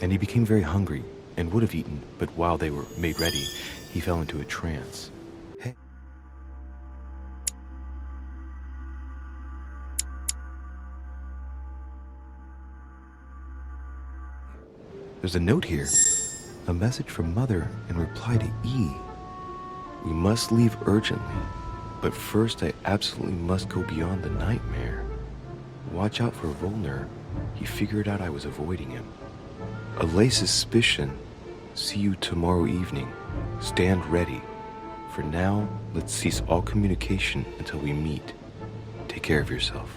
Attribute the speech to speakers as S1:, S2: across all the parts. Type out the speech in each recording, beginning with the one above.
S1: and he became very hungry and would have eaten, but while they were made ready, he fell into a trance. Hey. There's a note here. A message from Mother in reply to E. We must leave urgently, but first I absolutely must go beyond the nightmare. Watch out for Volner. He figured out I was avoiding him. Allay suspicion. See you tomorrow evening. Stand ready. For now, let's cease all communication until we meet. Take care of yourself.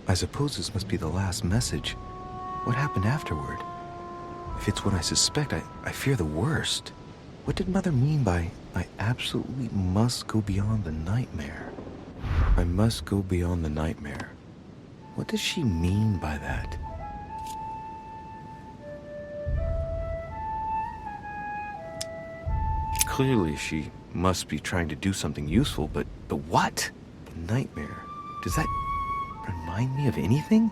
S1: I suppose this must be the last message. What happened afterward? If it's what I suspect, I fear the worst. What did Mother mean by, I absolutely must go beyond the nightmare? I must go beyond the nightmare. What does she mean by that? Clearly, she must be trying to do something useful, but what? Nightmare. Does that remind me of anything?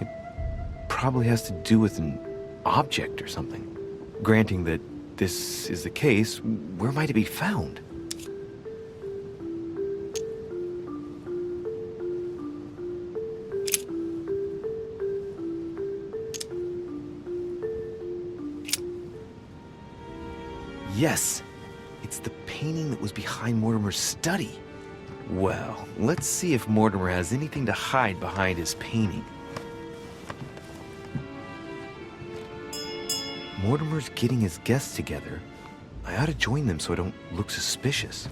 S1: It probably has to do with an object or something. Granting that this is the case, where might it be found? Yes, it's the painting that was behind Mortimer's study. Well, let's see if Mortimer has anything to hide behind his painting. Mortimer's getting his guests together. I ought to join them so I don't look suspicious.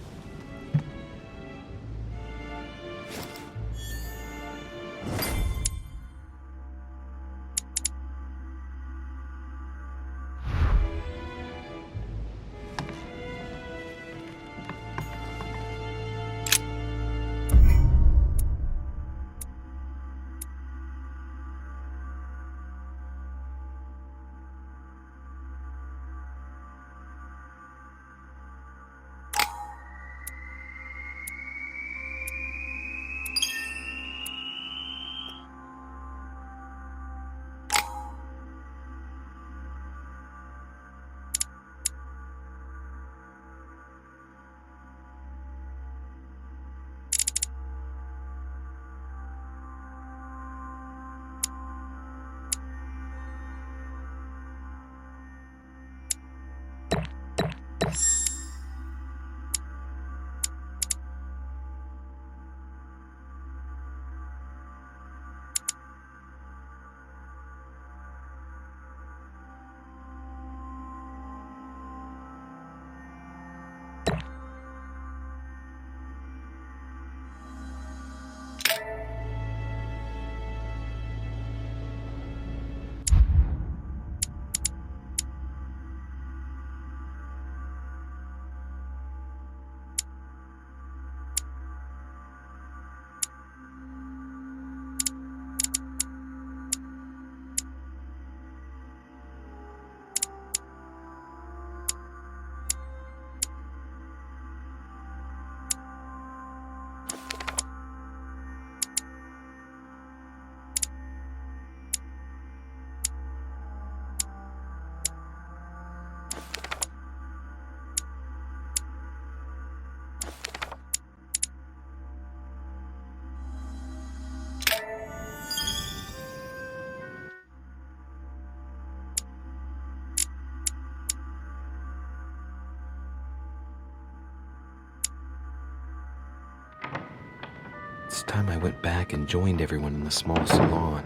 S1: It's time I went back and joined everyone in the small salon.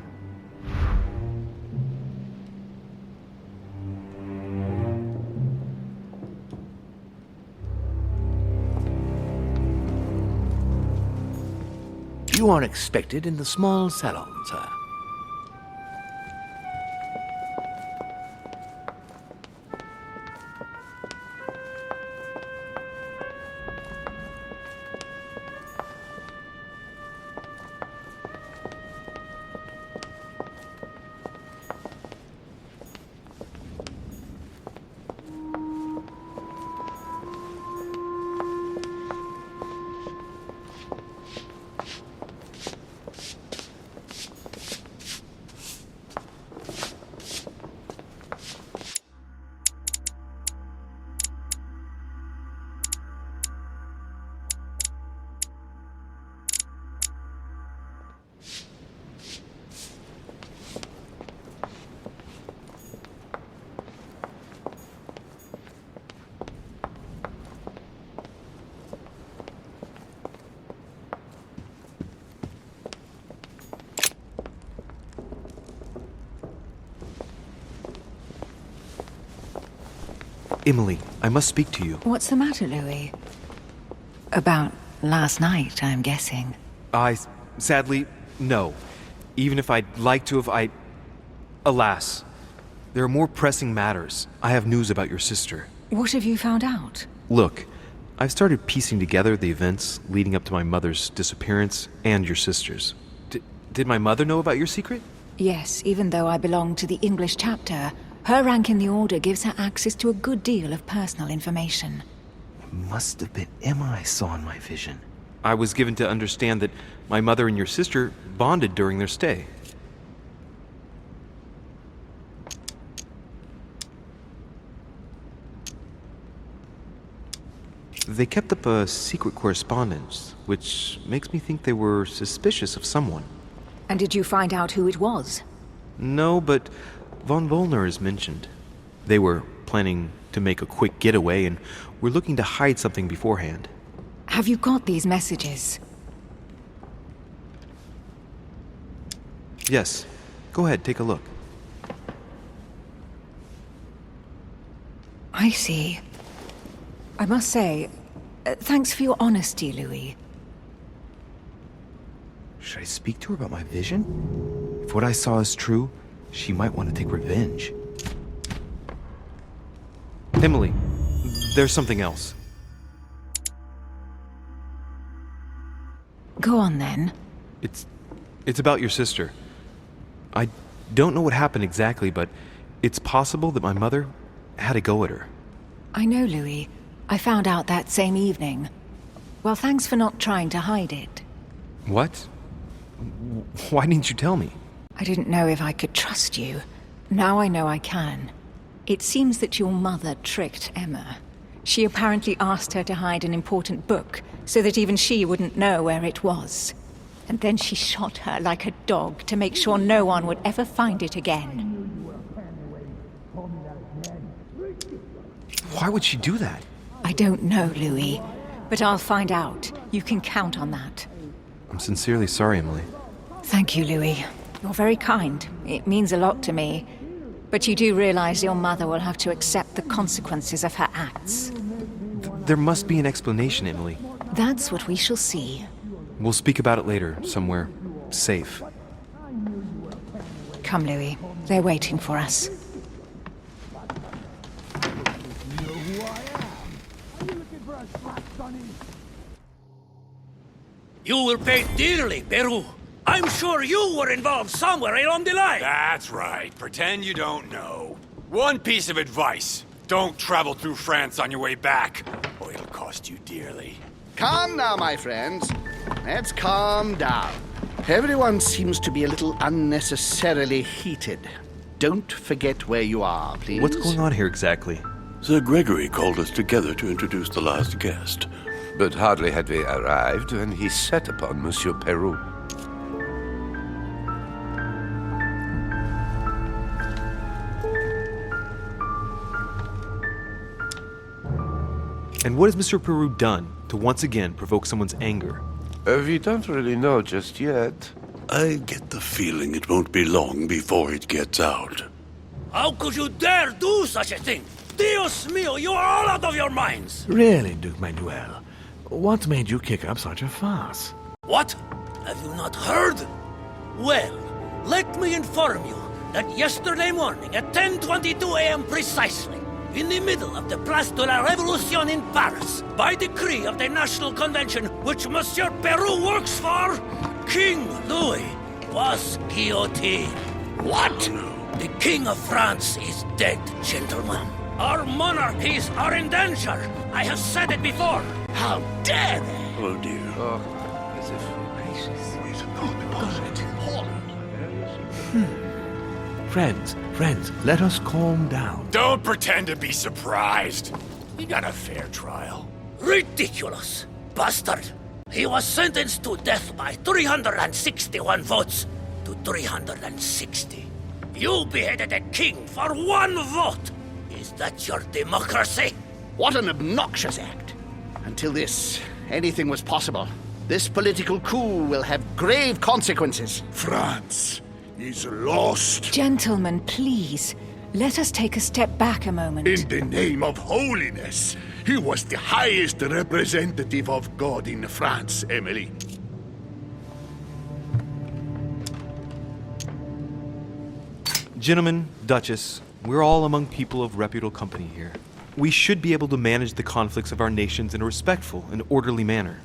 S2: You are expected in the small salon, sir.
S1: Emily, I must speak to you.
S3: What's the matter, Louis? About last night, I'm guessing.
S1: Sadly, no. Even if I'd like to have, alas, there are more pressing matters. I have news about your sister.
S3: What have you found out?
S1: Look, I've started piecing together the events leading up to my mother's disappearance and your sister's. Did my mother know about your secret?
S3: Yes, even though I belong to the English chapter, her rank in the Order gives her access to a good deal of personal information.
S4: It must have been Emma I saw in my vision.
S1: I was given to understand that my mother and your sister bonded during their stay. They kept up a secret correspondence, which makes me think they were suspicious of someone.
S3: And did you find out who it was?
S1: No, but von Wollner is mentioned. They were planning to make a quick getaway and were looking to hide something beforehand.
S3: Have you got these messages?
S1: Yes. Go ahead, take a look.
S3: I see. I must say, thanks for your honesty, Louis.
S4: Should I speak to her about my vision? If what I saw is true, she might want to take revenge.
S1: Emily, there's something else.
S3: Go on, then.
S1: It's about your sister. I don't know what happened exactly, but it's possible that my mother had a go at her.
S3: I know, Louis. I found out that same evening. Well, thanks for not trying to hide it.
S1: What? Why didn't you tell me?
S3: I didn't know if I could trust you. Now I know I can. It seems that your mother tricked Emma. She apparently asked her to hide an important book, so that even she wouldn't know where it was. And then she shot her like a dog to make sure no one would ever find it again.
S1: Why would she do that?
S3: I don't know, Louis, but I'll find out. You can count on that.
S1: I'm sincerely sorry, Emily.
S3: Thank you, Louis. You're very kind. It means a lot to me. But you do realize your mother will have to accept the consequences of her acts.
S1: There must be an explanation, Emily.
S3: That's what we shall see.
S1: We'll speak about it later, somewhere safe.
S3: Come, Louis. They're waiting for us.
S5: You will pay dearly, Peru. I'm sure you were involved somewhere along the line.
S6: That's right. Pretend you don't know. One piece of advice. Don't travel through France on your way back, or it'll cost you dearly.
S7: Calm now, my friends. Let's calm down. Everyone seems to be a little unnecessarily heated. Don't forget where you are, please.
S1: What's going on here exactly?
S8: Sir Gregory called us together to introduce the last guest.
S9: But hardly had we arrived when he set upon Monsieur Peru.
S1: And what has Monsieur Peru done to once again provoke someone's anger?
S9: We don't really know just yet.
S8: I get the feeling it won't be long before it gets out.
S5: How could you dare do such a thing? Dios mío, you are all out of your minds!
S2: Really, Duke Manuel? What made you kick up such a fuss?
S5: What? Have you not heard? Well, let me inform you that yesterday morning at 10:22 a.m. precisely, in the middle of the Place de la Révolution in Paris, by decree of the National Convention which Monsieur Peru works for, King Louis was guillotined. What? The King of France is dead, gentlemen. Our monarchies are in danger. I have said it before. How dare they?
S8: Oh dear.
S9: As if
S2: Friends, let us calm down.
S6: Don't pretend to be surprised. You got a fair trial.
S5: Ridiculous! Bastard! He was sentenced to death by 361 votes to 360. You beheaded a king for one vote! Is that your democracy?
S7: What an obnoxious act. Until this, anything was possible. This political coup will have grave consequences.
S8: France is lost.
S3: Gentlemen, please. Let us take a step back a moment.
S8: In the name of holiness, he was the highest representative of God in France, Emily.
S1: Gentlemen, Duchess, we're all among people of reputable company here. We should be able to manage the conflicts of our nations in a respectful and orderly manner.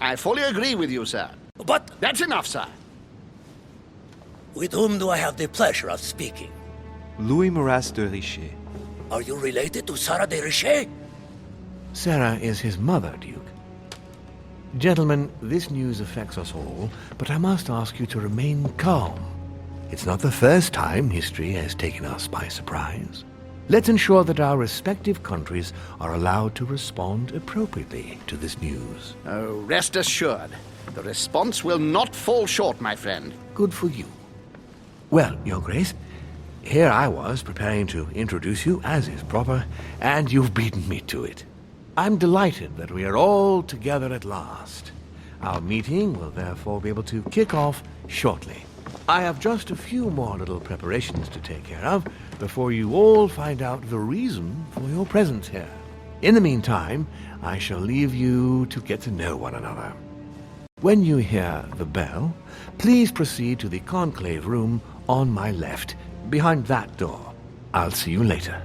S7: I fully agree with you, sir.
S5: But
S7: That's enough, sir.
S5: with whom do I have the pleasure of speaking?
S1: Louis Maras de Richet.
S5: Are you related to Sarah de Richet?
S2: Sarah is his mother, Duke. Gentlemen, this news affects us all, but I must ask you to remain calm. It's not the first time history has taken us by surprise. Let's ensure that our respective countries are allowed to respond appropriately to this news.
S7: Oh, rest assured, the response will not fall short, my friend.
S2: Good for you. Well, Your Grace, here I was preparing to introduce you as is proper, and you've beaten me to it. I'm delighted that we are all together at last. Our meeting will therefore be able to kick off shortly. I have just a few more little preparations to take care of before you all find out the reason for your presence here. In the meantime, I shall leave you to get to know one another. When you hear the bell, please proceed to the conclave room on my left, behind that door. I'll see you later.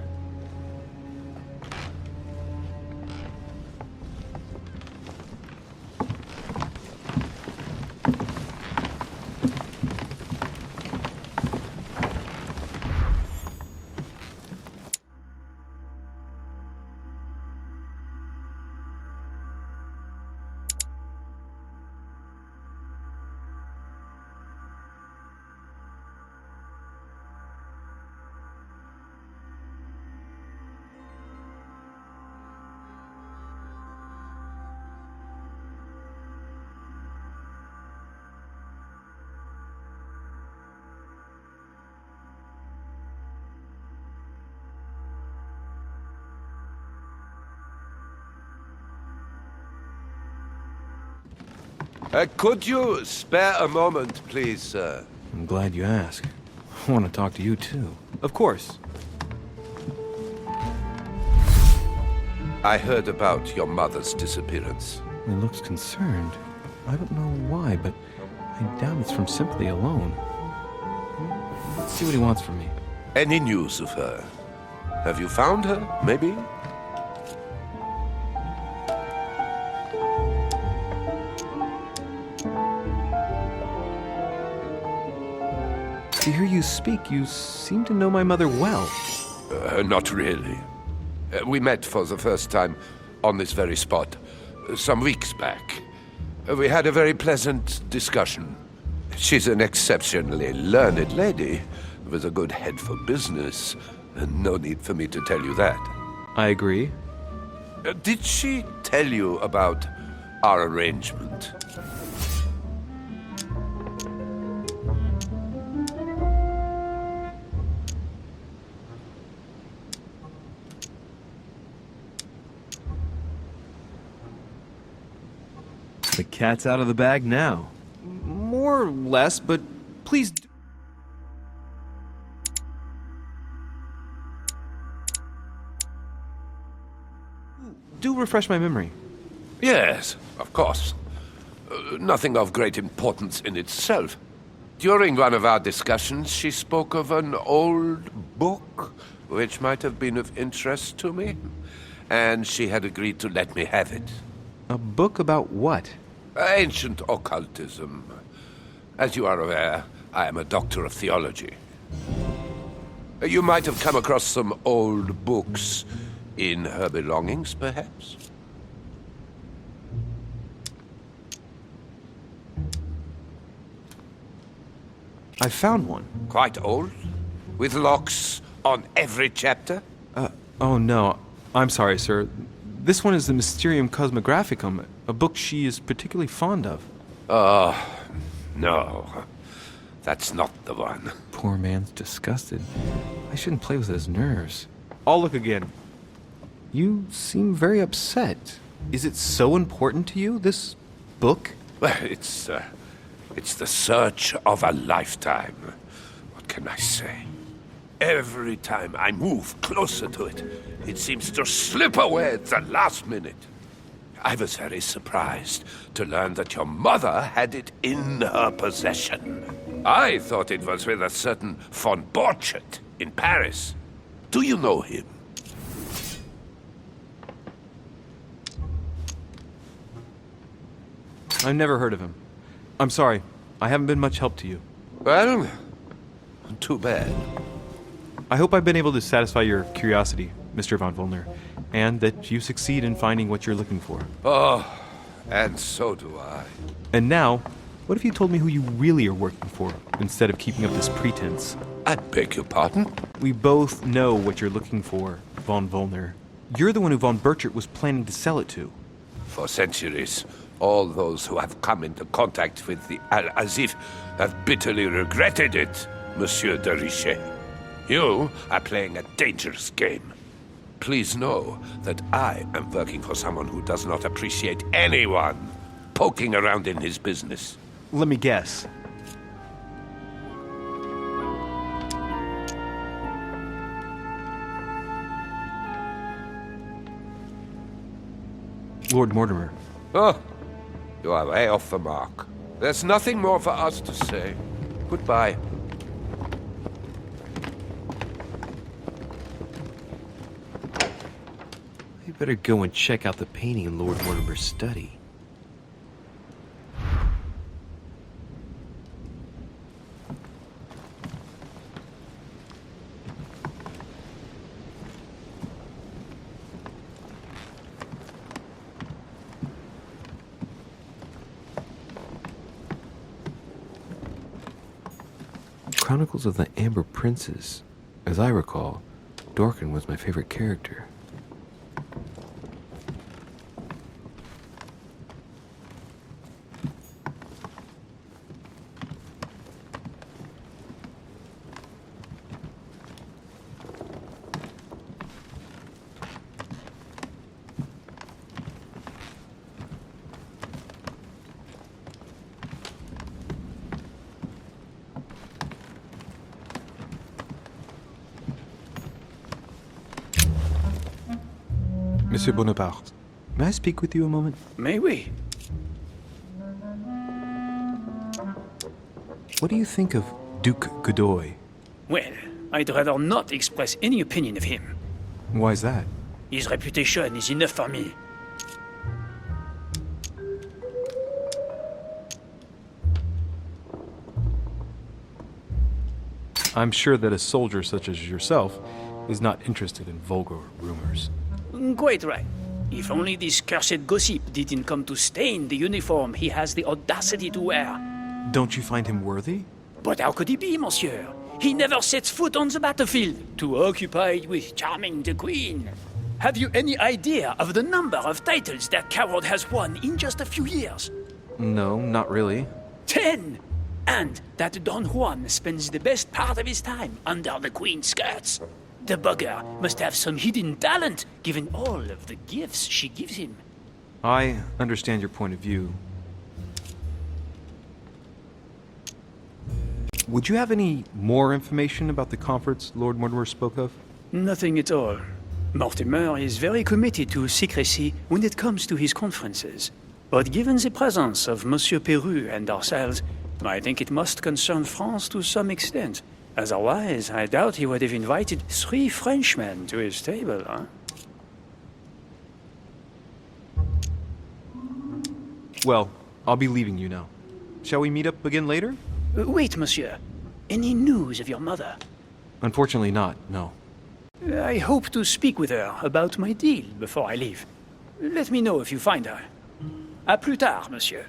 S9: Could you spare a moment, please, sir?
S1: I'm glad you asked. I want to talk to you too. Of course.
S9: I heard about your mother's disappearance.
S1: He looks concerned. I don't know why, but I doubt it's from sympathy alone. Let's see what he wants from me.
S9: Any news of her? Have you found her, maybe?
S1: To hear you speak, you seem to know my mother well.
S9: Not really. We met for the first time on this very spot some weeks back. We had a very pleasant discussion. She's an exceptionally learned lady with a good head for business. No need for me to tell you that.
S1: I agree.
S9: Did she tell you about our arrangement?
S1: The cat's out of the bag now. More or less, but please... do refresh my memory.
S9: Yes, of course. Nothing of great importance in itself. During one of our discussions, she spoke of an old book which might have been of interest to me, and she had agreed to let me have it.
S1: A book about what?
S9: Ancient occultism. As you are aware, I am a doctor of theology. You might have come across some old books in her belongings, perhaps?
S1: I found one.
S9: Quite old? With locks on every chapter?
S1: Oh no. I'm sorry, sir. This one is the Mysterium Cosmographicum, a book she is particularly fond of.
S9: No. That's not the one.
S1: Poor man's disgusted. I shouldn't play with his nerves. I'll look again. You seem very upset. Is it so important to you, this book?
S9: Well, it's the search of a lifetime. What can I say? Every time I move closer to it, it seems to slip away at the last minute. I was very surprised to learn that your mother had it in her possession. I thought it was with a certain von Borchet in Paris. Do you know him?
S10: I've never heard of him. I'm sorry, I haven't been much help to you.
S9: Well, too bad.
S10: I hope I've been able to satisfy your curiosity, Mr. von Volner, and that you succeed in finding what you're looking for.
S9: Oh, and so do I.
S10: And now, what if you told me who you really are working for, instead of keeping up this pretense?
S9: I beg your pardon?
S10: We both know what you're looking for, von Volner. You're the one who von Burchert was planning to sell it to.
S9: For centuries, all those who have come into contact with the Al-Azif have bitterly regretted it, Monsieur de Richet. You are playing a dangerous game. Please know that I am working for someone who does not appreciate anyone poking around in his business.
S10: Let me guess. Lord Mortimer.
S9: Oh, you are way off the mark. There's nothing more for us to say. Goodbye.
S1: You better go and check out the painting in Lord Mortimer's study. Chronicles of the Amber Princes. As I recall, Dorkin was my favorite character.
S10: Monsieur Bonaparte, may I speak with you a moment?
S11: May we?
S10: What do you think of Duke Godoy?
S11: Well, I'd rather not express any opinion of him.
S10: Why is that?
S11: His reputation is enough for me.
S10: I'm sure that a soldier such as yourself is not interested in vulgar rumors.
S11: Quite right. If only this cursed gossip didn't come to stain the uniform he has the audacity to wear.
S10: Don't you find him worthy?
S11: But how could he be, monsieur? He never sets foot on the battlefield, too occupied with charming the queen. Have you any idea of the number of titles that coward has won in just a few years?
S10: No, not really.
S11: 10! And that Don Juan spends the best part of his time under the queen's skirts. The bugger must have some hidden talent, given all of the gifts she gives him.
S10: I understand your point of view. Would you have any more information about the conference Lord Mortimer spoke of?
S11: Nothing at all. Mortimer is very committed to secrecy when it comes to his conferences. But given the presence of Monsieur Peru and ourselves, I think it must concern France to some extent. Otherwise, I doubt he would have invited 3 Frenchmen to his table, huh?
S10: Well, I'll be leaving you now. Shall we meet up again later?
S11: Wait, monsieur. Any news of your mother?
S10: Unfortunately not, no.
S11: I hope to speak with her about my deal before I leave. Let me know if you find her. À plus tard, monsieur.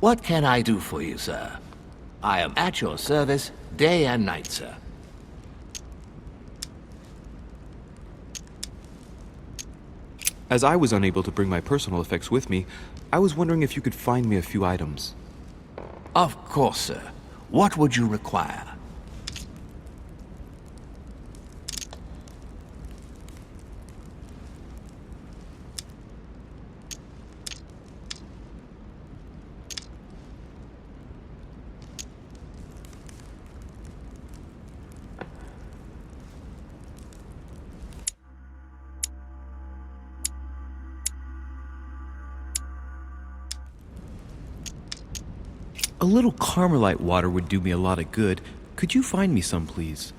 S2: What can I do for you, sir? I am at your service day and night, sir.
S1: As I was unable to bring my personal effects with me, I was wondering if you could find me a few items.
S2: Of course, sir. What would you require?
S10: A little Carmelite water would do me a lot of good. Could you find me some, please?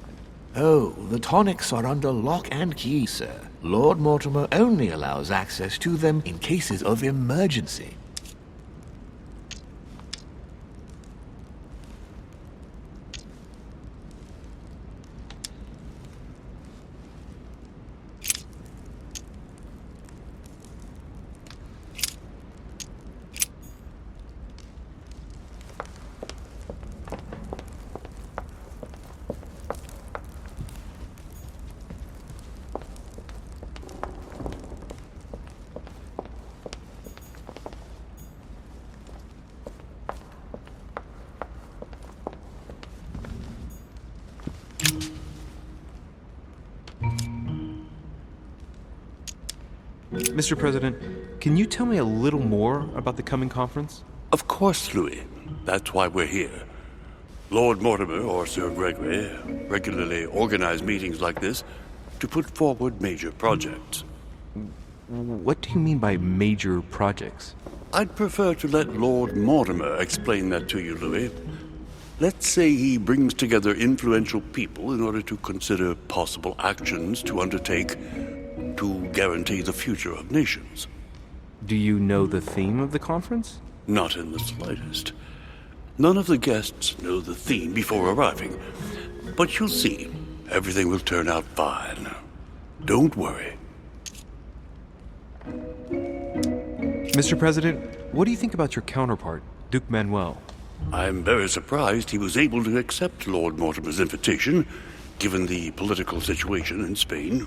S2: Oh, the tonics are under lock and key, sir. Lord Mortimer only allows access to them in cases of emergency.
S10: Mr. President, can you tell me a little more about the coming conference?
S8: Of course, Louis. That's why we're here. Lord Mortimer or Sir Gregory regularly organize meetings like this to put forward major projects.
S10: What do you mean by major projects?
S8: I'd prefer to let Lord Mortimer explain that to you, Louis. Let's say he brings together influential people in order to consider possible actions to undertake to guarantee the future of nations.
S10: Do you know the theme of the conference?
S8: Not in the slightest. None of the guests know the theme before arriving. But you'll see, everything will turn out fine. Don't worry.
S10: Mr. President, what do you think about your counterpart, Duke Manuel?
S8: I'm very surprised he was able to accept Lord Mortimer's invitation, given the political situation in Spain.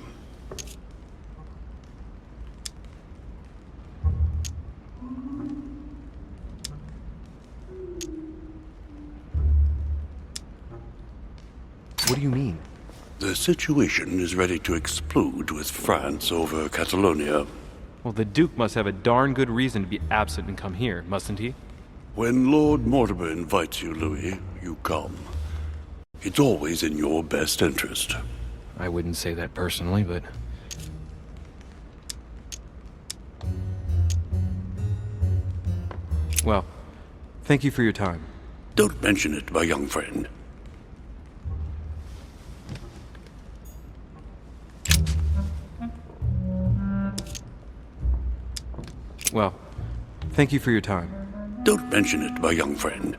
S10: What do you mean?
S8: The situation is ready to explode with France over Catalonia.
S10: Well, the Duke must have a darn good reason to be absent and come here, mustn't he?
S8: When Lord Mortimer invites you, Louis, you come. It's always in your best interest.
S10: I wouldn't say that personally, but... Well, thank you for your time.
S8: Don't mention it, my young friend.
S10: Well, thank you for your time.
S8: Don't mention it, my young friend.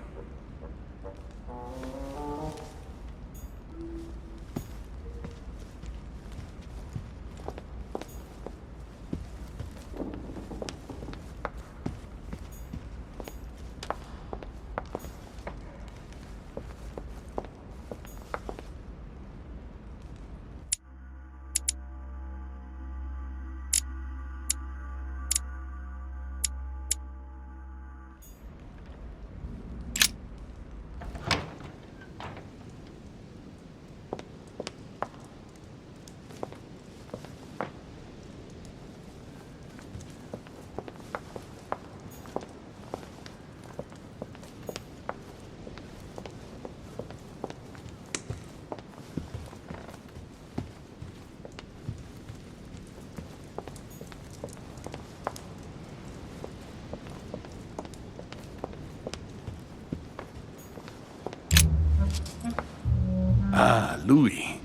S8: Ah, Louis.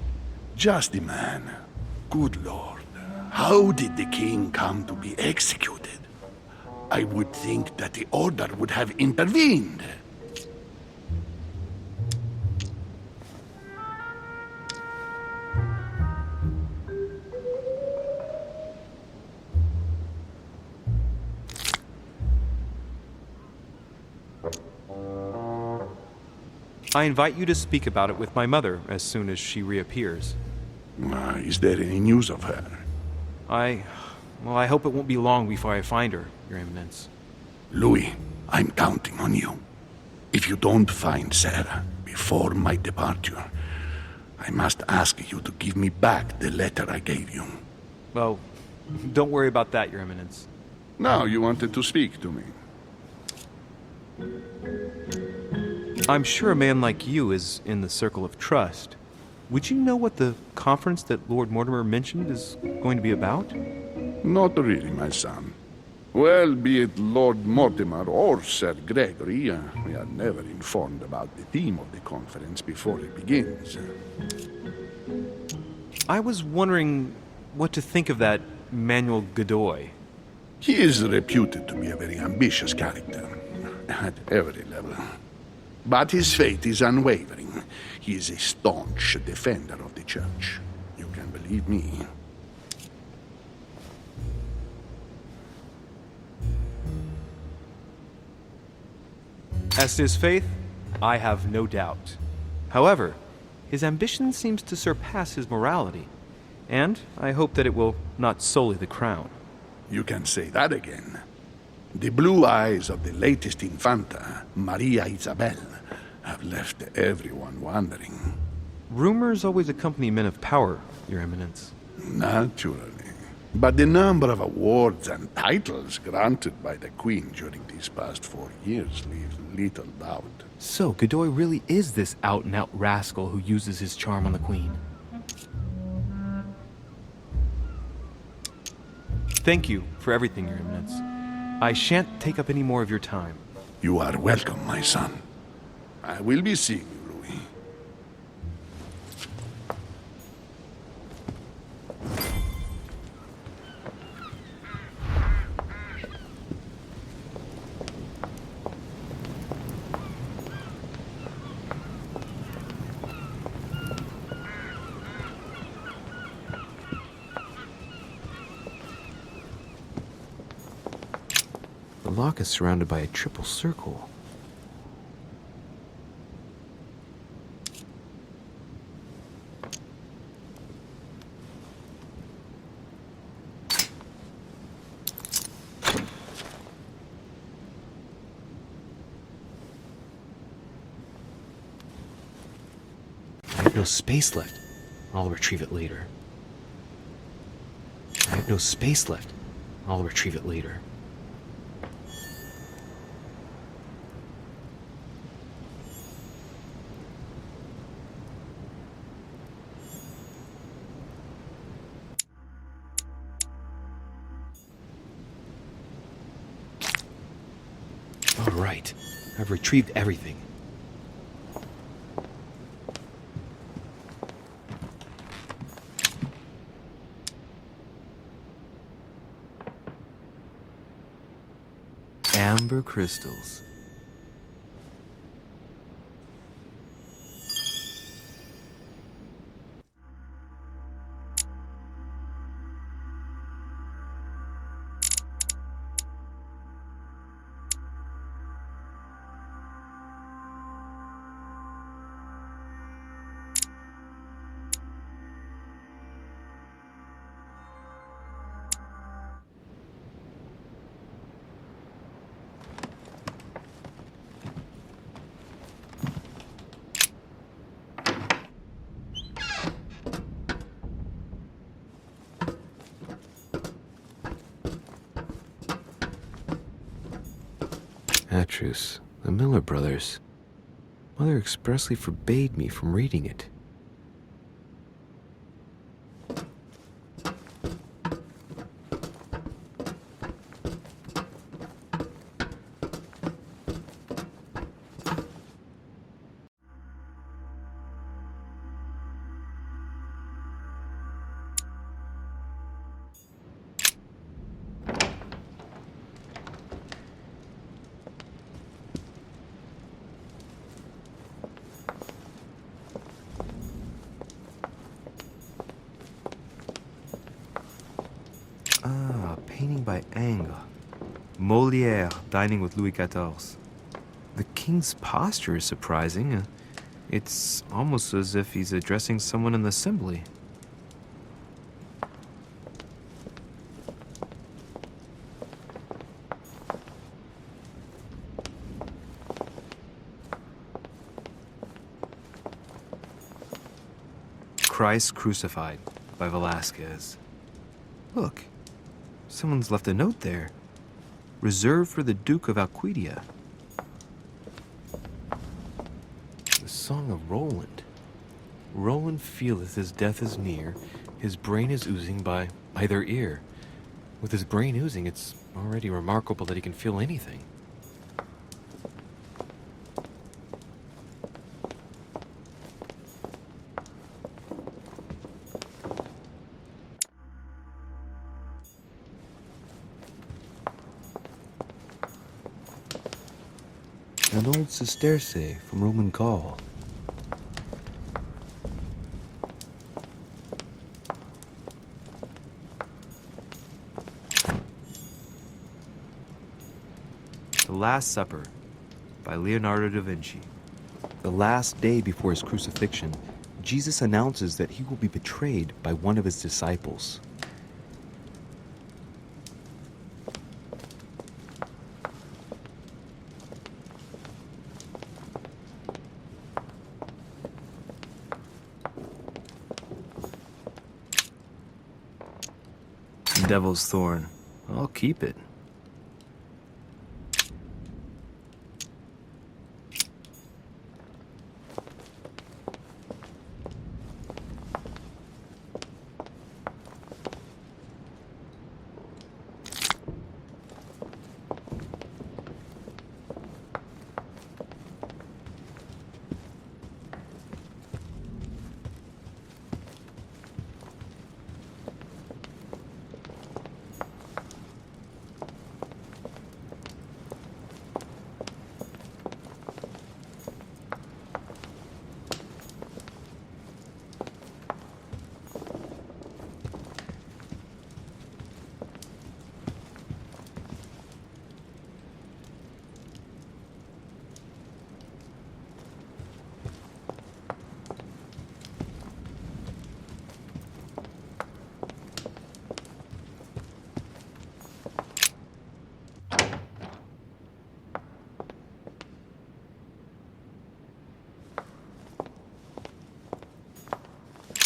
S8: Just the man. Good Lord. How did the king come to be executed? I would think that the order would have intervened.
S10: I invite you to speak about it with my mother as soon as she reappears.
S8: Is there any news of her?
S10: Well, I hope it won't be long before I find her, Your Eminence.
S8: Louis, I'm counting on you. If you don't find Sarah before my departure, I must ask you to give me back the letter I gave you.
S10: Well, don't worry about that, Your Eminence.
S8: Now you wanted to speak to me.
S10: I'm sure a man like you is in the circle of trust. Would you know what the conference that Lord Mortimer mentioned is going to be about?
S8: Not really, my son. Well, be it Lord Mortimer or Sir Gregory, we are never informed about the theme of the conference before it begins.
S10: I was wondering what to think of that Manuel Godoy.
S8: He is reputed to be a very ambitious character, at every level. But his faith is unwavering. He is a staunch defender of the Church. You can believe me.
S10: As to his faith, I have no doubt. However, his ambition seems to surpass his morality, and I hope that it will not sully the crown.
S8: You can say that again. The blue eyes of the latest Infanta, Maria Isabel, have left everyone wondering.
S10: Rumors always accompany men of power, Your Eminence.
S8: Naturally. But the number of awards and titles granted by the Queen during these past 4 years leaves little doubt.
S10: So, Godoy really is this out-and-out rascal who uses his charm on the Queen. Thank you for everything, Your Eminence. I shan't take up any more of your time.
S8: You are welcome, my son. I will be seeing you, Louis.
S1: The lock is surrounded by a triple circle. I have no space left. I'll retrieve it later. I have no space left. I'll retrieve it later. All right. I've retrieved everything. Amber crystals. Atrus, the Miller brothers. Mother expressly forbade me from reading it. Painting by Ingres. Molière dining with Louis XIV. The king's posture is surprising. It's almost as if he's addressing someone in the assembly.
S4: Christ Crucified by Velázquez. Look, someone's left a note there. Reserved for the Duke of Alcudia.
S1: The Song of Roland. Roland feeleth his death is near, his brain is oozing by either ear. With his brain oozing, it's already remarkable that he can feel anything. An old sesterce from Roman Gaul.
S4: The Last Supper by Leonardo da Vinci.
S1: The last day before his crucifixion, Jesus announces that he will be betrayed by one of his disciples.
S4: Devil's Thorn. I'll keep it.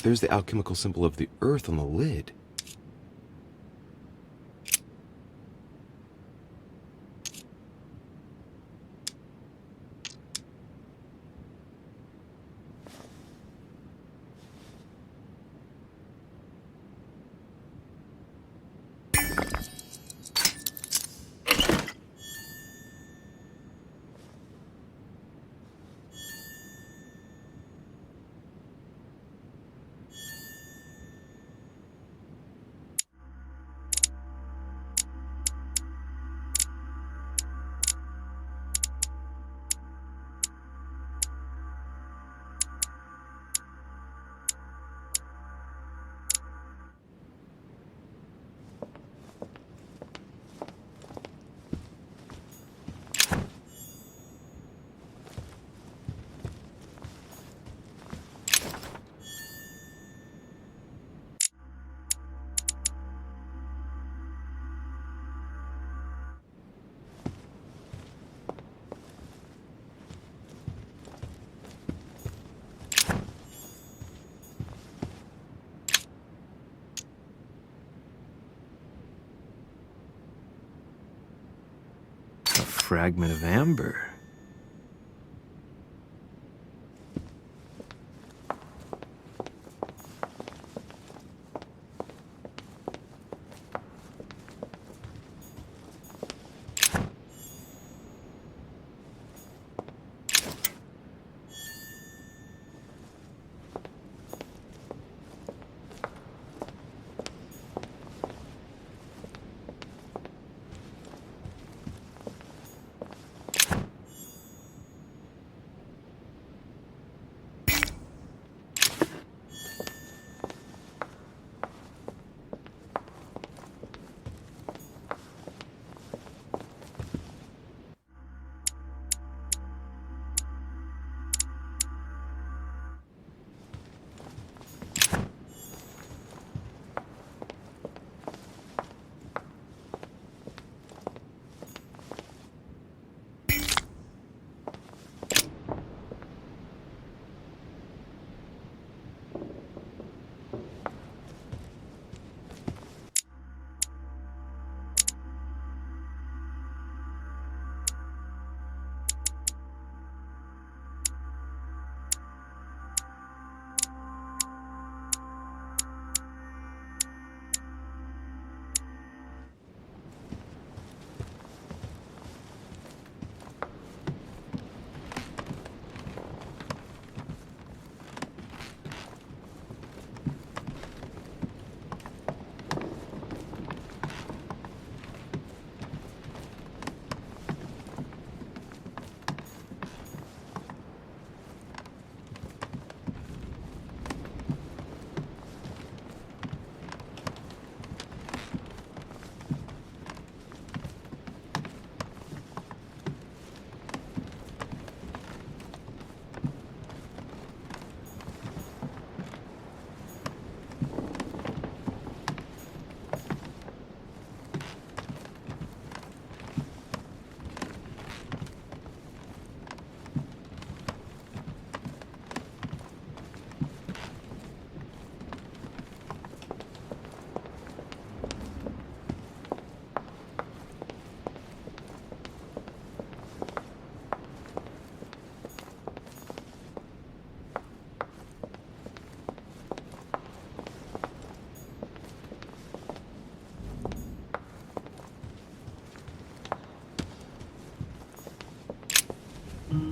S1: There's the alchemical symbol of the earth on the lid.
S4: Fragment of amber.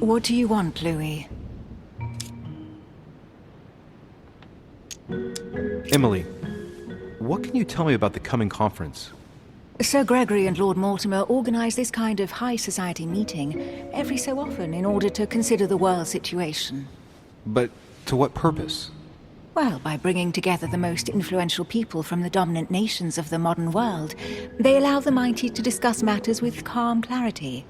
S3: What do you want, Louis?
S10: Emily, what can you tell me about the coming conference?
S3: Sir Gregory and Lord Mortimer organize this kind of high society meeting every so often in order to consider the world situation.
S10: But to what purpose?
S3: Well, by bringing together the most influential people from the dominant nations of the modern world, they allow the mighty to discuss matters with calm clarity.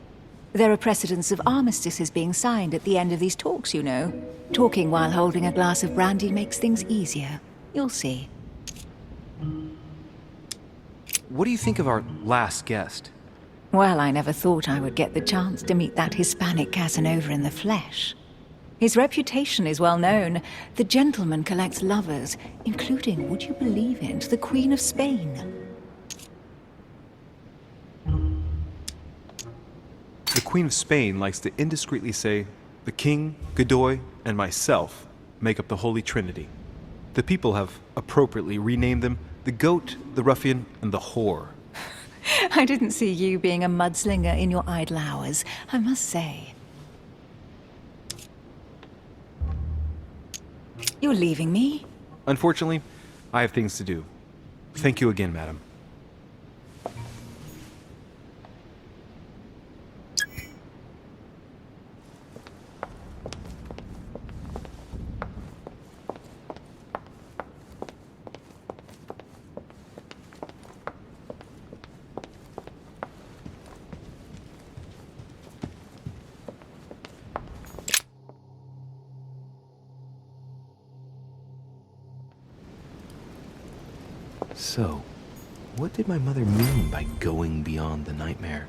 S3: There are precedents of armistices being signed at the end of these talks, you know. Talking while holding a glass of brandy makes things easier. You'll see.
S10: What do you think of our last guest?
S3: Well, I never thought I would get the chance to meet that Hispanic Casanova in the flesh. His reputation is well known. The gentleman collects lovers, including, would you believe it, the Queen of Spain.
S10: The Queen of Spain likes to indiscreetly say, the King, Godoy, and myself make up the Holy Trinity. The people have appropriately renamed them the Goat, the Ruffian, and the Whore.
S3: I didn't see you being a mudslinger in your idle hours, I must say. You're leaving me?
S10: Unfortunately, I have things to do. Thank you again, madam.
S1: So, what did my mother mean by going beyond the nightmare?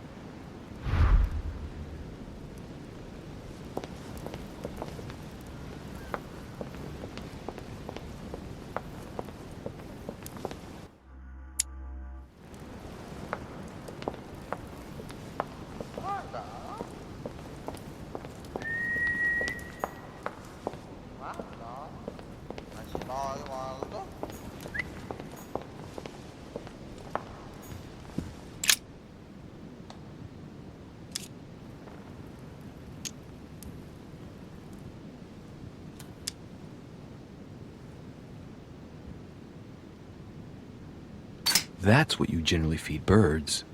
S1: That's what you generally feed birds.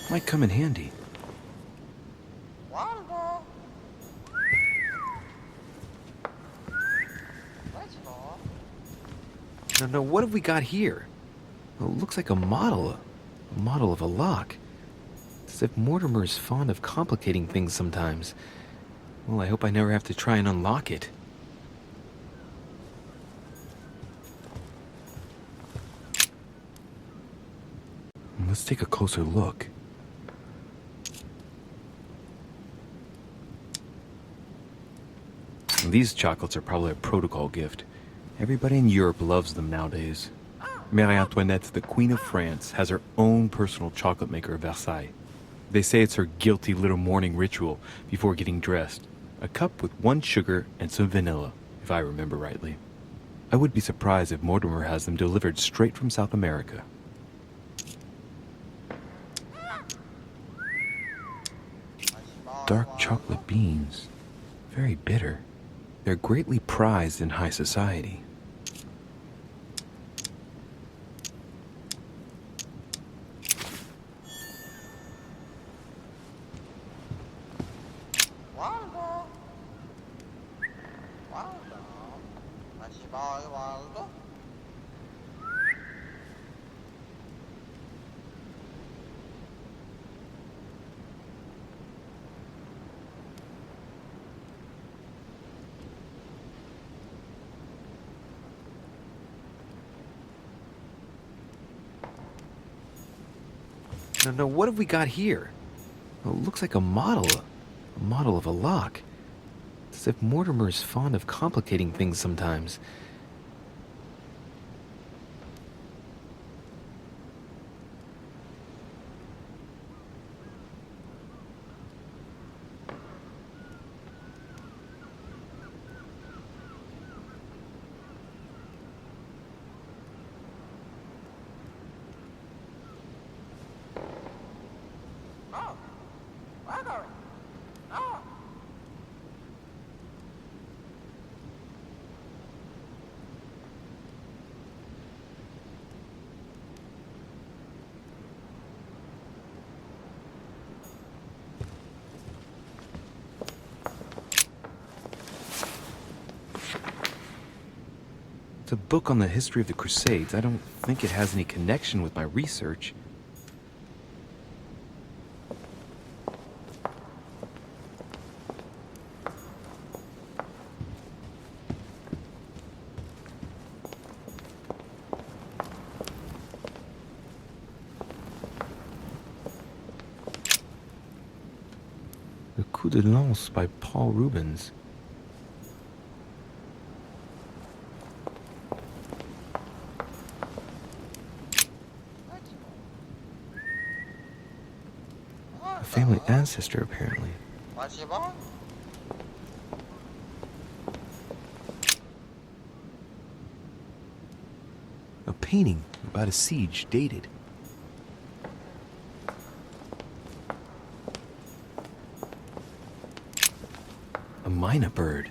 S1: Might come in handy. No, what have we got here? Well, it looks like a model of a lock. It's as if Mortimer is fond of complicating things sometimes. Well, I hope I never have to try and unlock it. Let's take a closer look. These chocolates are probably a protocol gift. Everybody in Europe loves them nowadays. Marie Antoinette, the Queen of France, has her own personal chocolate maker at Versailles. They say it's her guilty little morning ritual before getting dressed. A cup with 1 sugar and some vanilla, if I remember rightly. I would be surprised if Mortimer has them delivered straight from South America. Dark chocolate beans. Very bitter. They're greatly prized in high society. No, what have we got here? Well, it looks like a model of a lock. It's as if Mortimer is fond of complicating things sometimes.
S10: It's a book on the history of the Crusades. I don't think it has any connection with my research. Le Coup de Lance by Paul Rubens. A family ancestor, apparently. A painting about a siege, dated. A myna bird.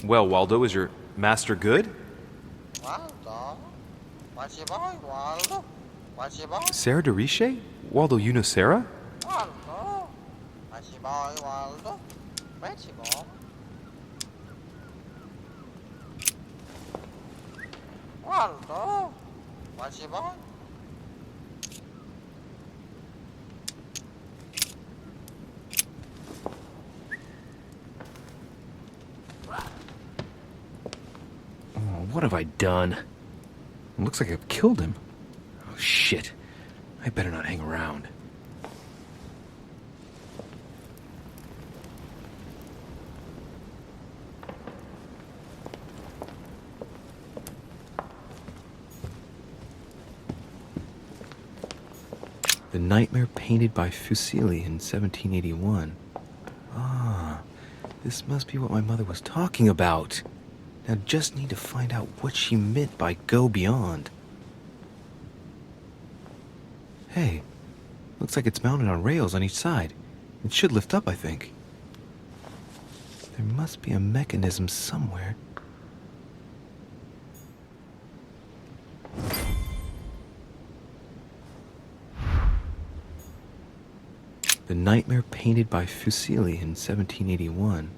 S10: Well, Waldo, is your master good? Sarah de Riche? Waldo, you know Sarah? What have I done? It looks like I've killed him. Oh, shit. I better not hang around. The Nightmare painted by Fuseli in 1781. Ah, this must be what my mother was talking about. Now just need to find out what she meant by go beyond. Hey, looks like it's mounted on rails on each side. It should lift up, I think. There must be a mechanism somewhere. The Nightmare painted by Fuseli in 1781.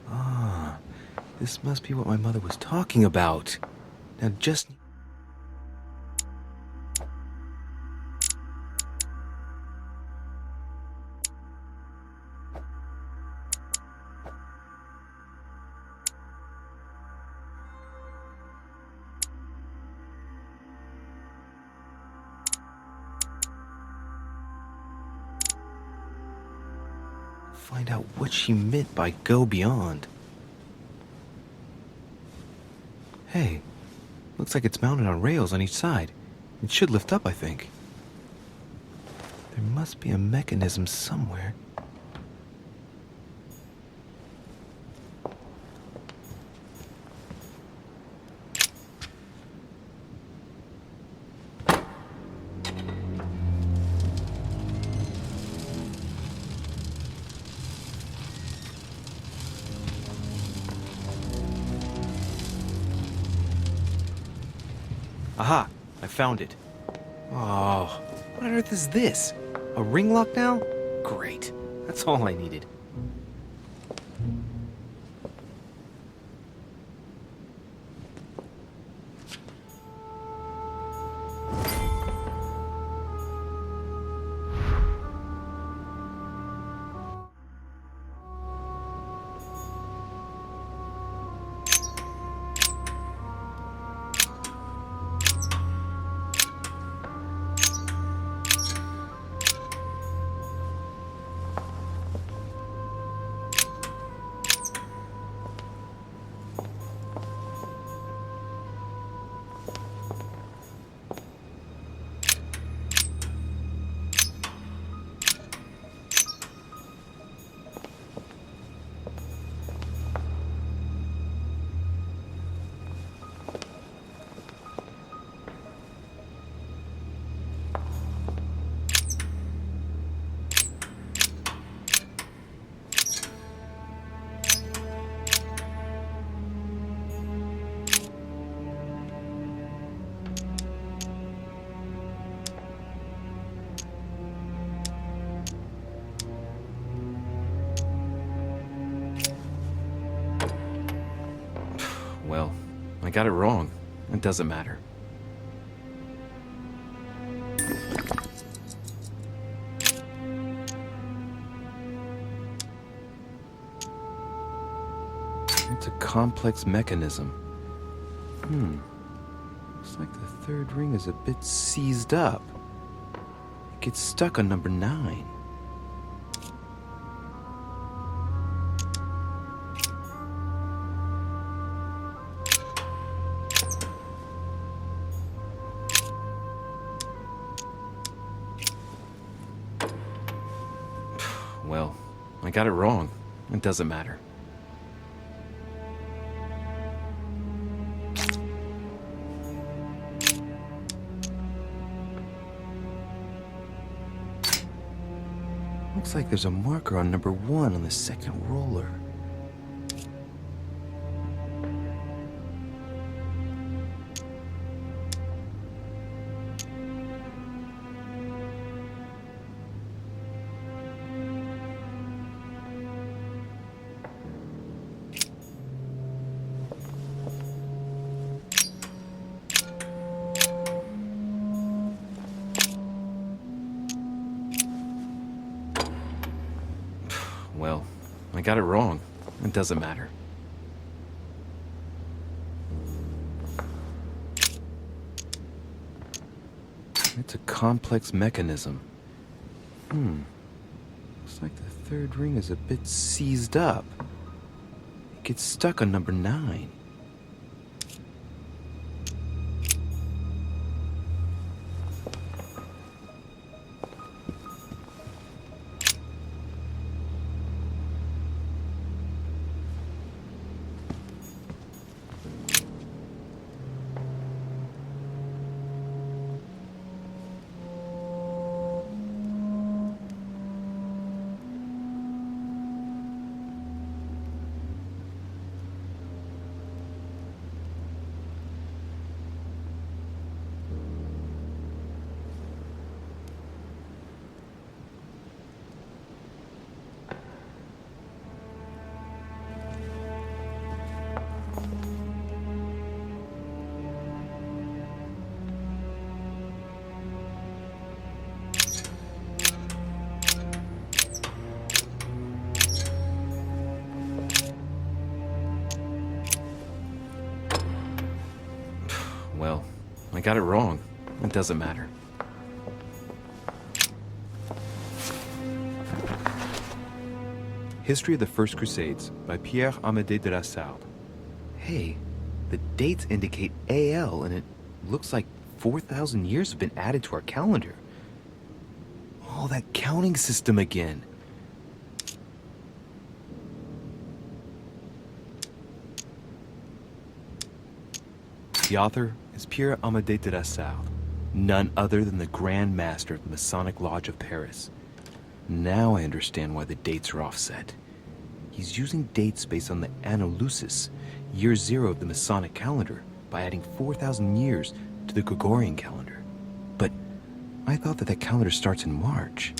S10: Ah, this must be what my mother was talking about. Now just... find out what she meant by go beyond. Hey, looks like it's mounted on rails on each side. It should lift up, I think. There must be a mechanism somewhere. Aha! I found it. Oh, what on earth is this? A ring lock now? Great. That's all I needed. got it wrong. It doesn't matter. It's a complex mechanism. Looks like the third ring is a bit seized up. It gets stuck on number 9. Well, I got it wrong. It doesn't matter. Looks like there's a marker on number 1 on the second roller. Well, I got it wrong. It doesn't matter. It's a complex mechanism. Looks like the third ring is a bit seized up. It gets stuck on number 9. Well, I got it wrong. It doesn't matter. History of the First Crusades by Pierre Amédée de la Salle. Hey, the dates indicate AL, and it looks like 4,000 years have been added to our calendar. Oh, that counting system again. The author is Pierre Amédée de la Salle, none other than the Grand Master of the Masonic Lodge of Paris. Now I understand why the dates are offset. He's using dates based on the Anno Lucis, year 0 of the Masonic calendar, by adding 4,000 years to the Gregorian calendar. But I thought that calendar starts in March.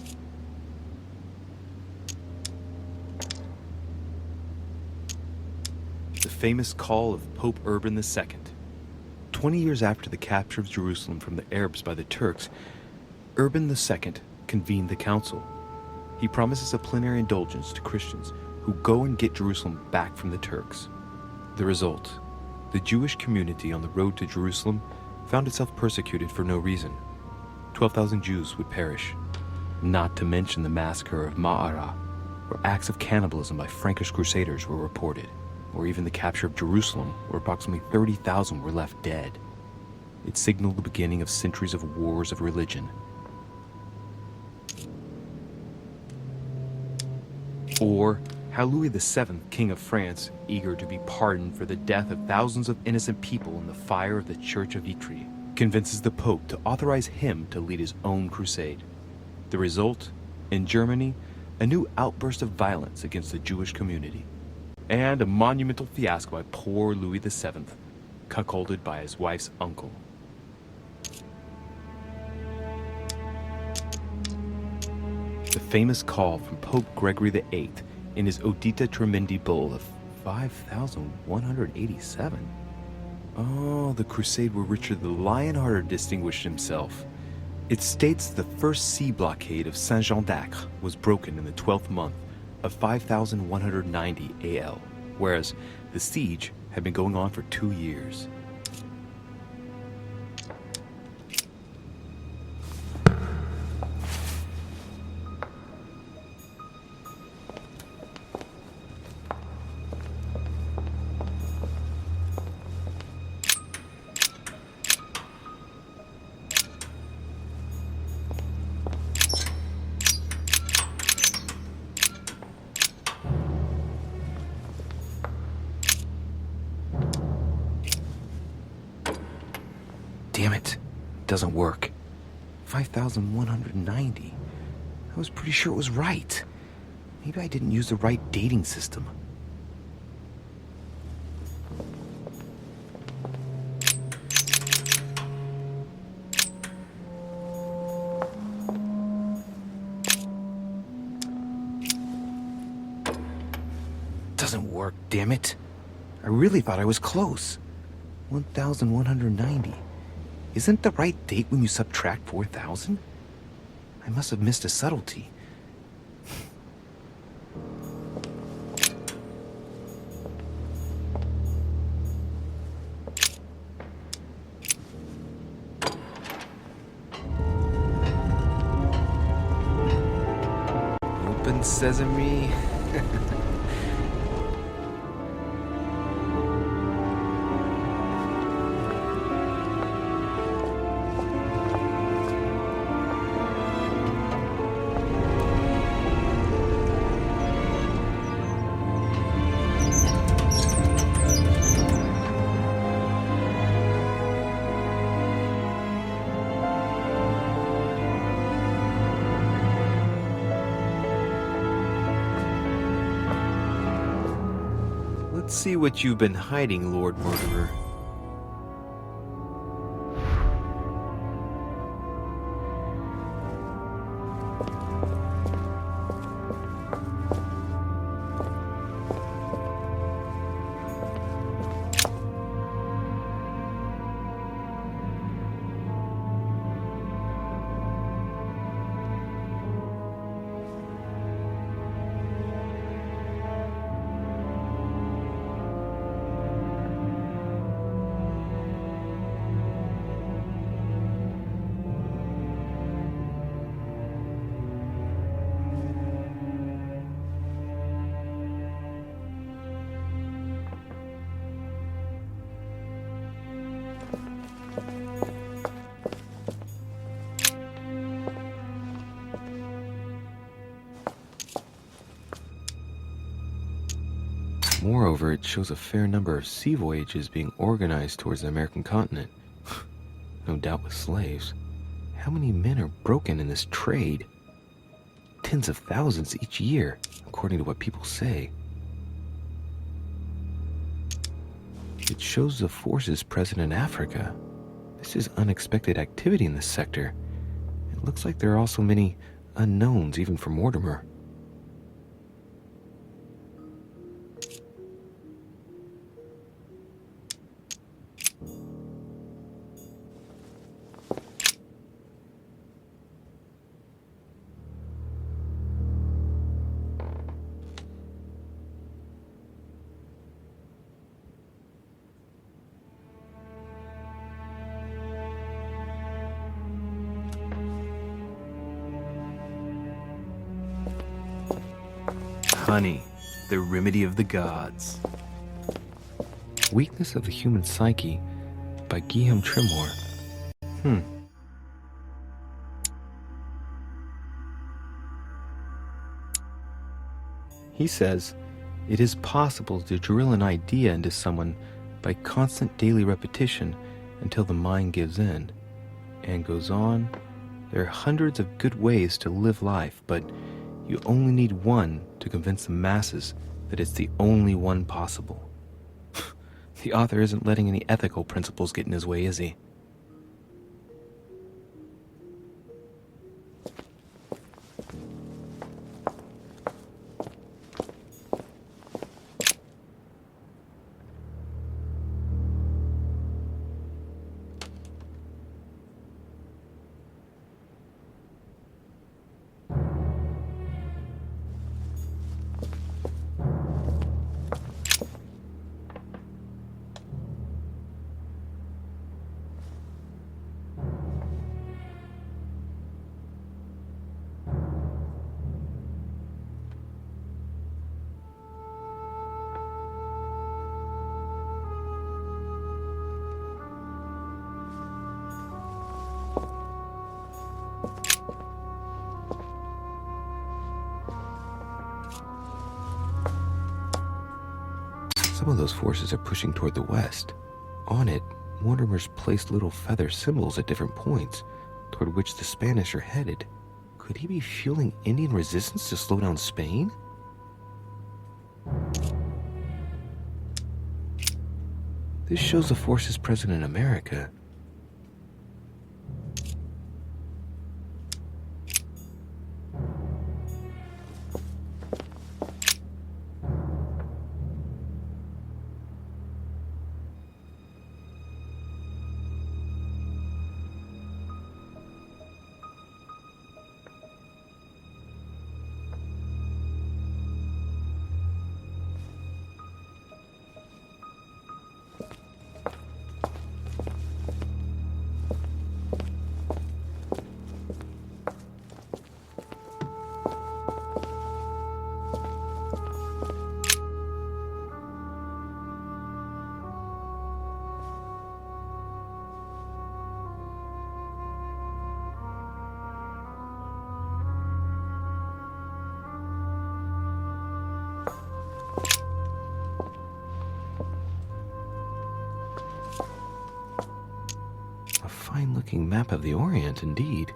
S10: The famous call of Pope Urban II. 20 years after the capture of Jerusalem from the Arabs by the Turks, Urban II convened the council. He promises a plenary indulgence to Christians who go and get Jerusalem back from the Turks. The result, the Jewish community on the road to Jerusalem found itself persecuted for no reason. 12,000 Jews would perish, not to mention the massacre of Ma'ara, where acts of cannibalism by Frankish crusaders were reported, or even the capture of Jerusalem, where approximately 30,000 were left dead. It signaled the beginning of centuries of wars of religion. Or how Louis VII, King of France, eager to be pardoned for the death of thousands of innocent people in the fire of the Church of Vitry, convinces the Pope to authorize him to lead his own crusade. The result, in Germany, a new outburst of violence against the Jewish community, and a monumental fiasco by poor Louis VII, cuckolded by his wife's uncle. The famous call from Pope Gregory VIII in his Audita Tremendi Bull of 5,187. Oh, the crusade where Richard the Lionhearted distinguished himself. It states the first sea blockade of Saint-Jean d'Acre was broken in the 12th month of 5190 AL, whereas the siege had been going on for 2 years. Damn it. Doesn't work. 5,190. I was pretty sure it was right. Maybe I didn't use the right dating system. Doesn't work, damn it. I really thought I was close. 1,190. Isn't the right date when you subtract 4,000? I must have missed a subtlety. Open sesame. Let's see what you've been hiding, Lord Murderer. Moreover, it shows a fair number of sea voyages being organized towards the American continent. No doubt with slaves. How many men are broken in this trade? Tens of thousands each year, according to what people say. It shows the forces present in Africa. This is unexpected activity in this sector. It looks like there are also many unknowns even for Mortimer. Honey, the remedy of the gods. Weakness of the Human Psyche by Guillaume Tremor. He says, it is possible to drill an idea into someone by constant daily repetition until the mind gives in. And goes on, there are hundreds of good ways to live life, but you only need one to convince the masses that it's the only one possible. The author isn't letting any ethical principles get in his way, is he?
S1: some of those forces are pushing toward the west. On it, Mortimer's placed little feather symbols at different points, toward which the Spanish are headed. Could he be fueling Indian resistance to slow down Spain? This shows the forces present in America. A fine-looking map of the Orient, indeed.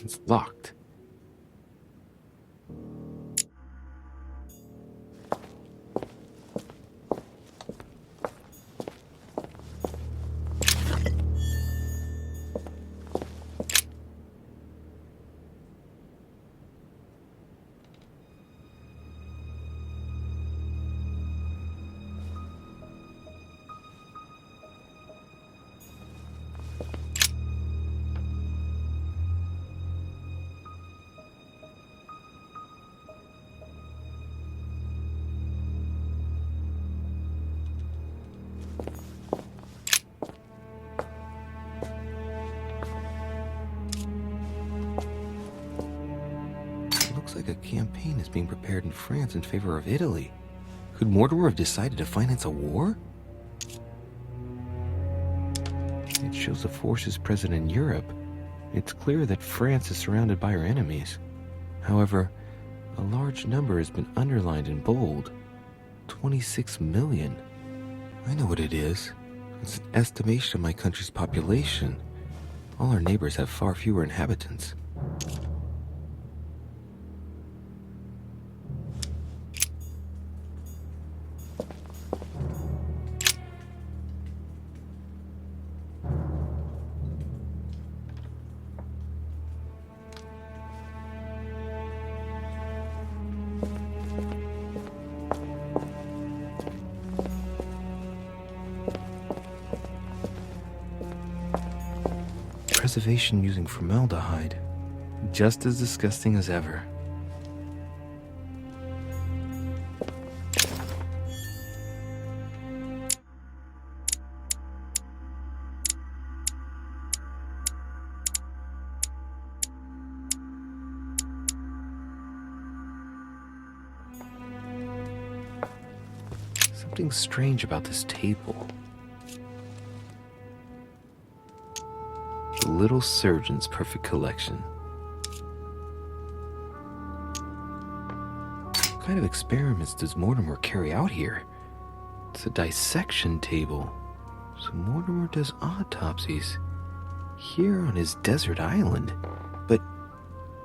S1: It's locked. Looks like a campaign is being prepared in France in favor of Italy. Could Mortimer have decided to finance a war? It shows the forces present in Europe. It's clear that France is surrounded by her enemies. However, a large number has been underlined in bold. 26 million. I know what it is. It's an estimation of my country's population. All our neighbors have far fewer inhabitants. Preservation using formaldehyde. Just as disgusting as ever. Something strange about this table. The Little Surgeon's Perfect Collection. What kind of experiments does Mortimer carry out here? It's a dissection table. So Mortimer does autopsies here on his desert island. But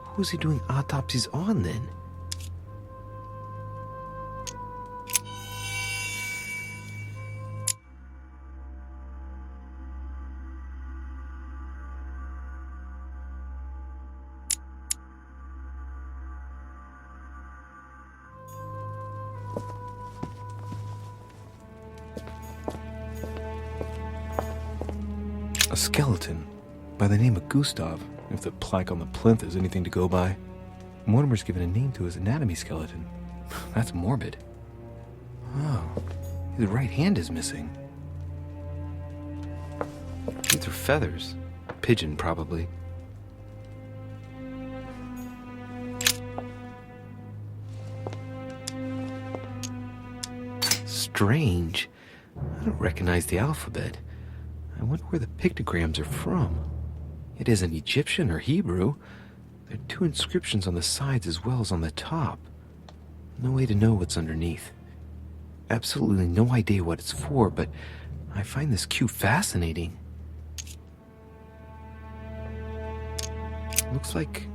S1: who's he doing autopsies on then? A skeleton by the name of Gustav, if the plaque on the plinth is anything to go by. Mortimer's given a name to his anatomy skeleton. That's morbid. Oh, his right hand is missing. These are feathers. Pigeon, probably. Strange. I don't recognize the alphabet. I wonder where the pictograms are from. It isn't Egyptian or Hebrew. There are 2 inscriptions on the sides as well as on the top. No way to know what's underneath. Absolutely no idea what it's for, but I find this cue fascinating. Looks like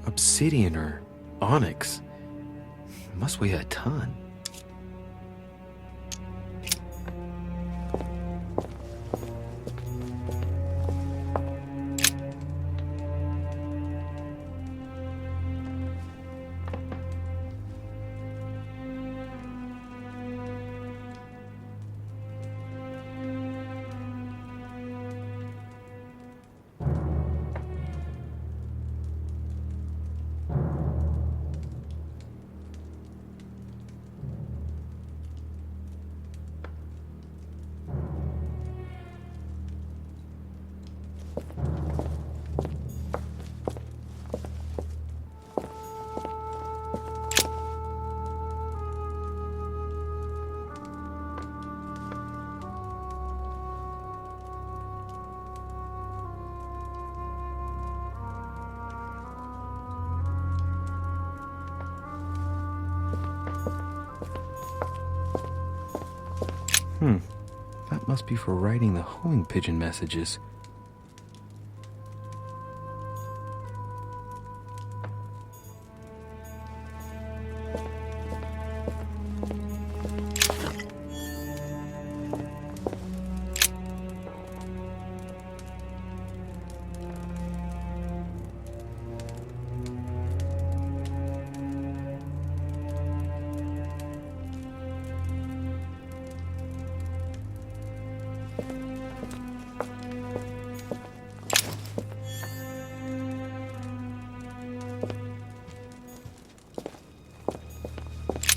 S1: obsidian or onyx. It must weigh a ton. That must be for writing the homing pigeon messages.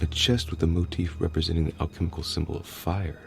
S1: A chest with a motif representing the alchemical symbol of fire.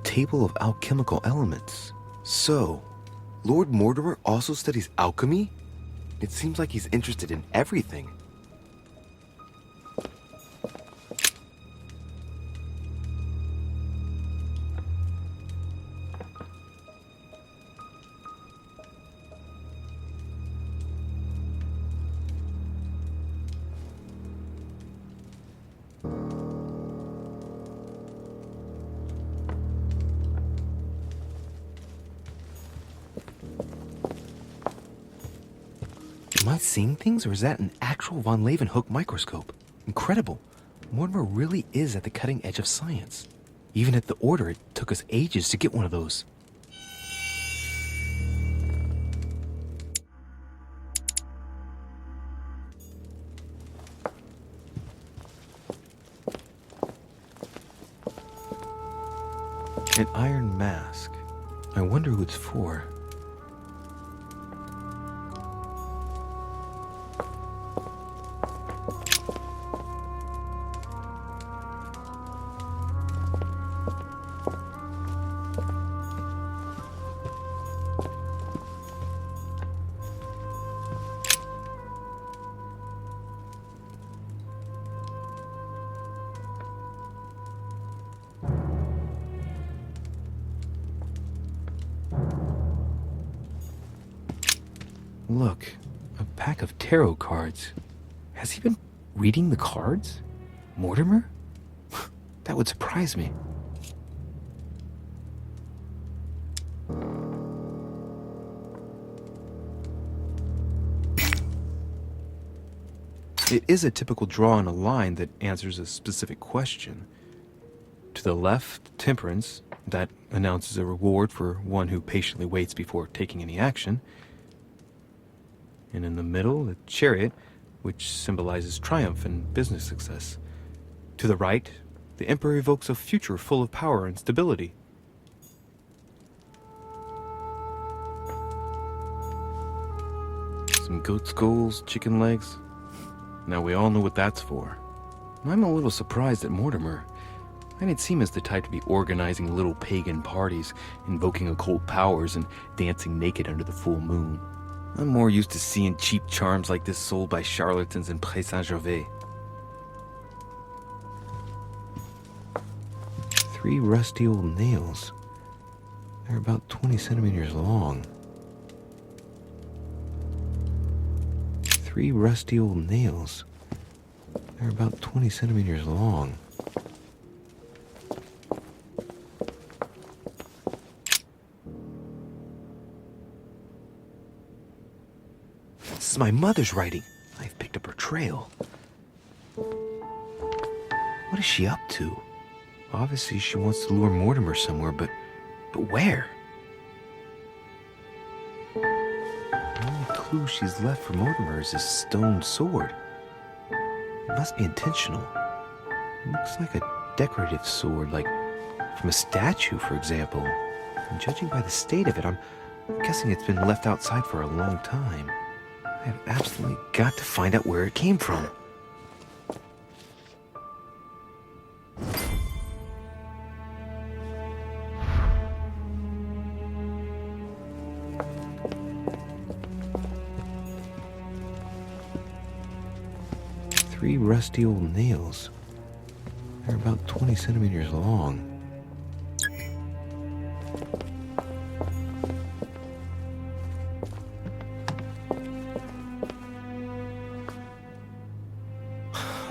S1: Table of alchemical elements. So, Lord Mortimer also studies alchemy? It seems like he's interested in everything. Am I seeing things, or is that an actual von Leeuwenhoek microscope? Incredible. Mortimer really is at the cutting edge of science. Even at the Order, it took us ages to get one of those. An iron mask. I wonder who it's for. Look, a pack of tarot cards. Has he been reading the cards? Mortimer? That would surprise me. It is a typical draw on a line that answers a specific question. To the left, temperance, that announces a reward for one who patiently waits before taking any action. And in the middle, the chariot, which symbolizes triumph and business success. To the right, the emperor evokes a future full of power and stability. Some goat skulls, chicken legs. Now we all know what that's for. I'm a little surprised at Mortimer. I didn't seem as the type to be organizing little pagan parties, invoking occult powers, and dancing naked under the full moon. I'm more used to seeing cheap charms like this sold by charlatans in Pré Saint-Gervais. 3 rusty old nails. They're about 20 centimeters long. 3 rusty old nails. They're about 20 centimeters long. This is my mother's writing. I've picked up her trail. What is she up to? Obviously, she wants to lure Mortimer somewhere, but where? The only clue she's left for Mortimer is his stone sword. It must be intentional. It looks like a decorative sword, like from a statue, for example. And judging by the state of it, I'm guessing it's been left outside for a long time. I have absolutely got to find out where it came from. Three rusty old nails. They're about 20 centimeters long.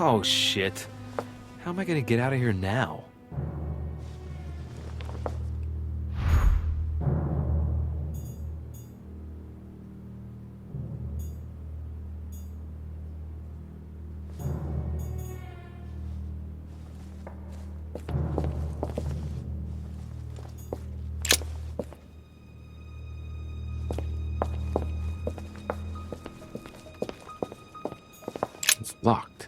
S1: Oh, shit. How am I gonna get out of here now? It's locked.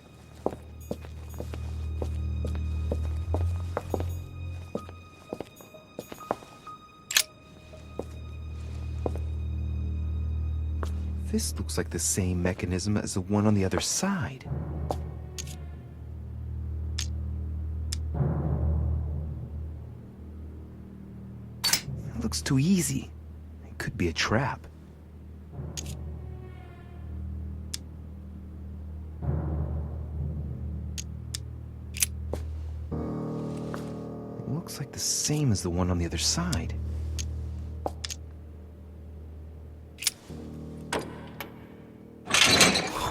S1: This looks like the same mechanism as the one on the other side. It looks too easy. It could be a trap. It looks like the same as the one on the other side.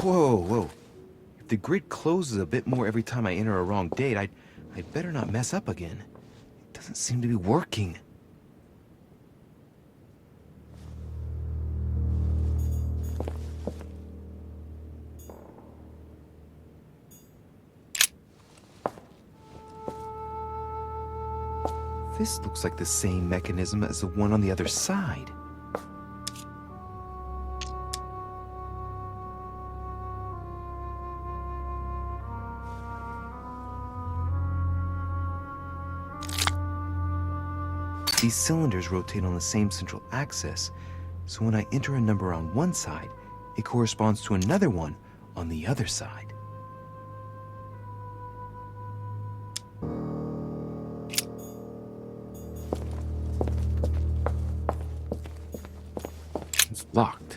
S1: Whoa, whoa. If the grid closes a bit more every time I enter a wrong date, I'd better not mess up again. It doesn't seem to be working. This looks like the same mechanism as the one on the other side. These cylinders rotate on the same central axis, so when I enter a number on one side, it corresponds to another one on the other side. It's locked.